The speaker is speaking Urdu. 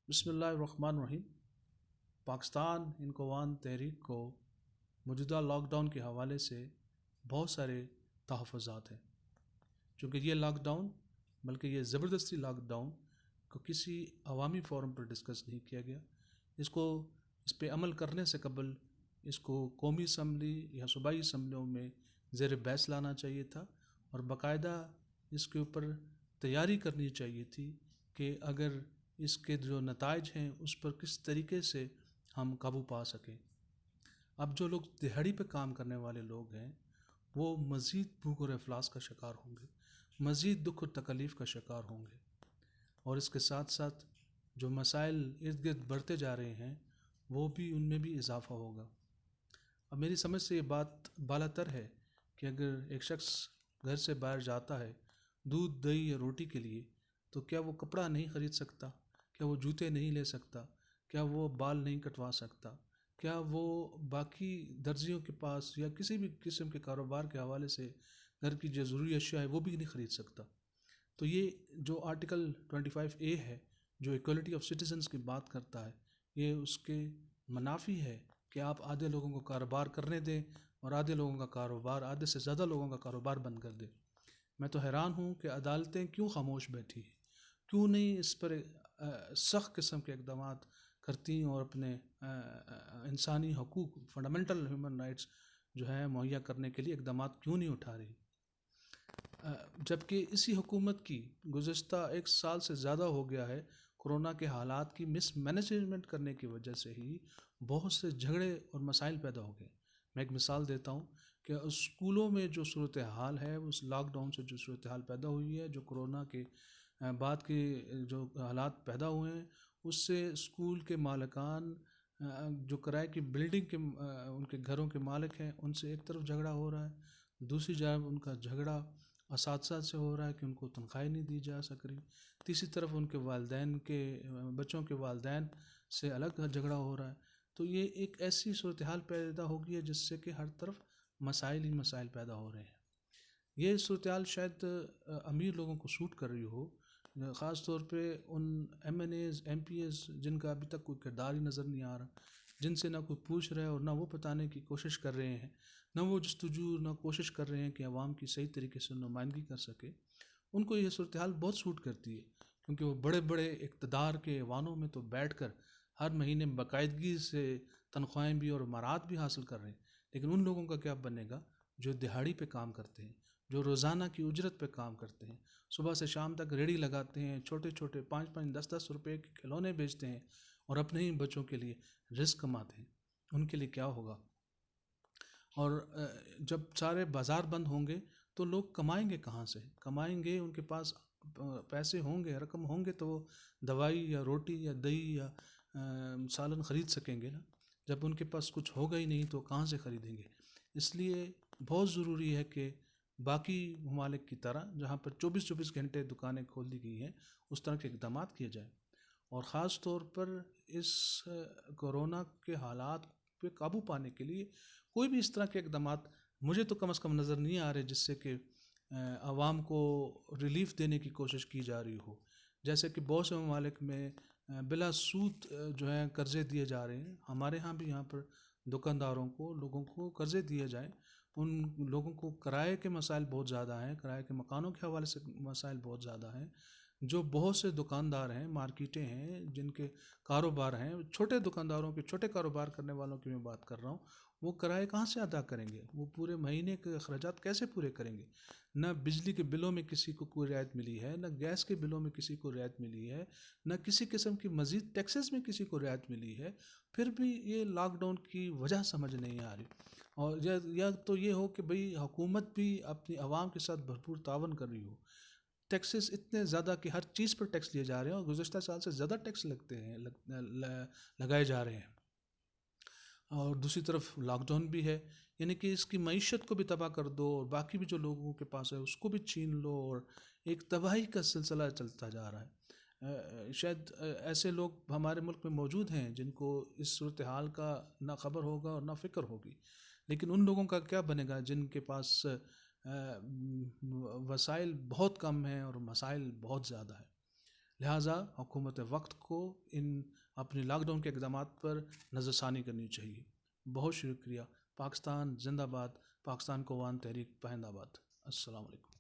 بسم اللہ الرحمن الرحیم۔ پاکستان انقوان تحریک کو موجودہ لاک ڈاؤن کے حوالے سے بہت سارے تحفظات ہیں، چونکہ یہ لاک ڈاؤن بلکہ یہ زبردستی لاک ڈاؤن کو کسی عوامی فورم پر ڈسکس نہیں کیا گیا۔ اس پہ عمل کرنے سے قبل اس کو قومی اسمبلی یا صوبائی اسمبلیوں میں زیر بحث لانا چاہیے تھا، اور باقاعدہ اس کے اوپر تیاری کرنی چاہیے تھی کہ اگر اس کے جو نتائج ہیں اس پر کس طریقے سے ہم قابو پا سکیں۔ اب جو لوگ دہاڑی پہ کام کرنے والے لوگ ہیں وہ مزید بھوک اور افلاس کا شکار ہوں گے، مزید دکھ اور تکلیف کا شکار ہوں گے، اور اس کے ساتھ ساتھ جو مسائل ارد گرد بڑھتے جا رہے ہیں وہ بھی ان میں بھی اضافہ ہوگا۔ اب میری سمجھ سے یہ بات بالا تر ہے کہ اگر ایک شخص گھر سے باہر جاتا ہے دودھ دہی یا روٹی کے لیے، تو کیا وہ کپڑا نہیں خرید سکتا؟ کیا وہ جوتے نہیں لے سکتا؟ کیا وہ بال نہیں کٹوا سکتا؟ کیا وہ باقی درزیوں کے پاس یا کسی بھی قسم کے کاروبار کے حوالے سے گھر کی جو ضروری اشیاء ہے وہ بھی نہیں خرید سکتا؟ تو یہ جو آرٹیکل 25A ہے جو ایکوالٹی آف سٹیزنز کی بات کرتا ہے، یہ اس کے منافی ہے کہ آپ آدھے لوگوں کو کاروبار کرنے دیں اور آدھے لوگوں کا کاروبار، آدھے سے زیادہ لوگوں کا کاروبار بند کر دیں۔ میں تو حیران ہوں کہ عدالتیں کیوں خاموش بیٹھی ہیں، کیوں نہیں اس پر سخت قسم کے اقدامات کرتی اور اپنے انسانی حقوق، فنڈامنٹل ہیومن رائٹس جو ہے مہیا کرنے کے لیے اقدامات کیوں نہیں اٹھا رہی؟ جبکہ اسی حکومت کی گزشتہ 1 سال سے زیادہ ہو گیا ہے کورونا کے حالات کی مس مینجمنٹ کرنے کی وجہ سے ہی بہت سے جھگڑے اور مسائل پیدا ہو گئے۔ میں ایک مثال دیتا ہوں کہ اسکولوں میں جو صورتحال ہے، اس لاک ڈاؤن سے جو صورتحال پیدا ہوئی ہے، جو کورونا کے بعد کے جو حالات پیدا ہوئے ہیں، اس سے اسکول کے مالکان جو کرائے کی بلڈنگ کے ان کے گھروں کے مالک ہیں ان سے ایک طرف جھگڑا ہو رہا ہے، دوسری جانب ان کا جھگڑا اساتذہ سے ہو رہا ہے کہ ان کو تنخواہیں نہیں دی جا سک رہی، تیسری طرف ان کے والدین کے بچوں کے والدین سے الگ جھگڑا ہو رہا ہے۔ تو یہ ایک ایسی صورتحال پیدا ہو گئی ہے جس سے کہ ہر طرف مسائل ہی مسائل پیدا ہو رہے ہیں۔ یہ صورتحال شاید امیر لوگوں کو سوٹ کر رہی ہو، خاص طور پہ ان MNAs MPs جن کا ابھی تک کوئی کردار ہی نظر نہیں آ رہا، جن سے نہ کوئی پوچھ رہا ہے اور نہ وہ بتانے کی کوشش کر رہے ہیں، نہ وہ جستجو نہ کوشش کر رہے ہیں کہ عوام کی صحیح طریقے سے نمائندگی کر سکے۔ ان کو یہ صورتحال بہت سوٹ کرتی ہے، کیونکہ وہ بڑے بڑے اقتدار کے ایوانوں میں تو بیٹھ کر ہر مہینے باقاعدگی سے تنخواہیں بھی اور امارات بھی حاصل کر رہے ہیں، لیکن ان لوگوں کا کیا بنے گا جو دہاڑی پہ کام کرتے ہیں، جو روزانہ کی اجرت پہ کام کرتے ہیں، صبح سے شام تک ریڑھی لگاتے ہیں، چھوٹے چھوٹے 5 10 روپے کے کھلونے بیچتے ہیں اور اپنے ہی بچوں کے لیے رزق کماتے ہیں۔ ان کے لیے کیا ہوگا؟ اور جب سارے بازار بند ہوں گے تو لوگ کمائیں گے کہاں سے؟ کمائیں گے، ان کے پاس پیسے ہوں گے، رقم ہوں گے تو وہ دوائی یا روٹی یا دہی یا سالن خرید سکیں گے نا۔ جب ان کے پاس کچھ ہوگا ہی نہیں تو کہاں سے خریدیں گے؟ اس لیے بہت ضروری ہے کہ باقی ممالک کی طرح جہاں پر 24 گھنٹے دکانیں کھول دی گئی ہیں اس طرح کے اقدامات کیے جائیں، اور خاص طور پر اس کورونا کے حالات پہ قابو پانے کے لیے کوئی بھی اس طرح کے اقدامات مجھے تو کم از کم نظر نہیں آ رہے جس سے کہ عوام کو ریلیف دینے کی کوشش کی جا رہی ہو۔ جیسے کہ بہت سے ممالک میں بلا سود جو ہے قرضے دیے جا رہے ہیں، ہمارے ہاں بھی یہاں پر دکانداروں کو، لوگوں کو قرضے دیے جائیں۔ ان لوگوں کو کرائے کے مسائل بہت زیادہ ہیں، کرائے کے مکانوں کے حوالے سے مسائل بہت زیادہ ہیں۔ جو بہت سے دکاندار ہیں، مارکیٹیں ہیں، جن کے کاروبار ہیں، چھوٹے دکانداروں کے، چھوٹے کاروبار کرنے والوں کی میں بات کر رہا ہوں، وہ کرائے کہاں سے ادا کریں گے؟ وہ پورے مہینے کے اخراجات کیسے پورے کریں گے؟ نہ بجلی کے بلوں میں کسی کو کوئی رعایت ملی ہے، نہ گیس کے بلوں میں کسی کو رعایت ملی ہے، نہ کسی قسم کی مزید ٹیکسز میں کسی کو رعایت ملی ہے، پھر بھی یہ لاک ڈاؤن کی وجہ سمجھ نہیں آ رہی۔ اور یا تو یہ ہو کہ بھئی حکومت بھی اپنی عوام کے ساتھ بھرپور تعاون کر رہی ہو، ٹیکسز اتنے زیادہ کہ ہر چیز پر ٹیکس لیے جا رہے ہیں اور گزشتہ سال سے زیادہ ٹیکس لگائے جا رہے ہیں، اور دوسری طرف لاک ڈاؤن بھی ہے، یعنی کہ اس کی معیشت کو بھی تباہ کر دو اور باقی بھی جو لوگوں کے پاس ہے اس کو بھی چھین لو، اور ایک تباہی کا سلسلہ چلتا جا رہا ہے۔ شاید ایسے لوگ ہمارے ملک میں موجود ہیں جن کو اس صورتحال کا نہ خبر ہوگا اور نہ فکر ہوگی، لیکن ان لوگوں کا کیا بنے گا جن کے پاس وسائل بہت کم ہیں اور مسائل بہت زیادہ ہیں؟ لہٰذا حکومت وقت کو ان اپنے لاک ڈاؤن کے اقدامات پر نظر ثانی کرنی چاہیے. بہت شکریہ. پاکستان زندہ باد. پاکستان کو عوام تحریک پہند آباد. السلام علیکم.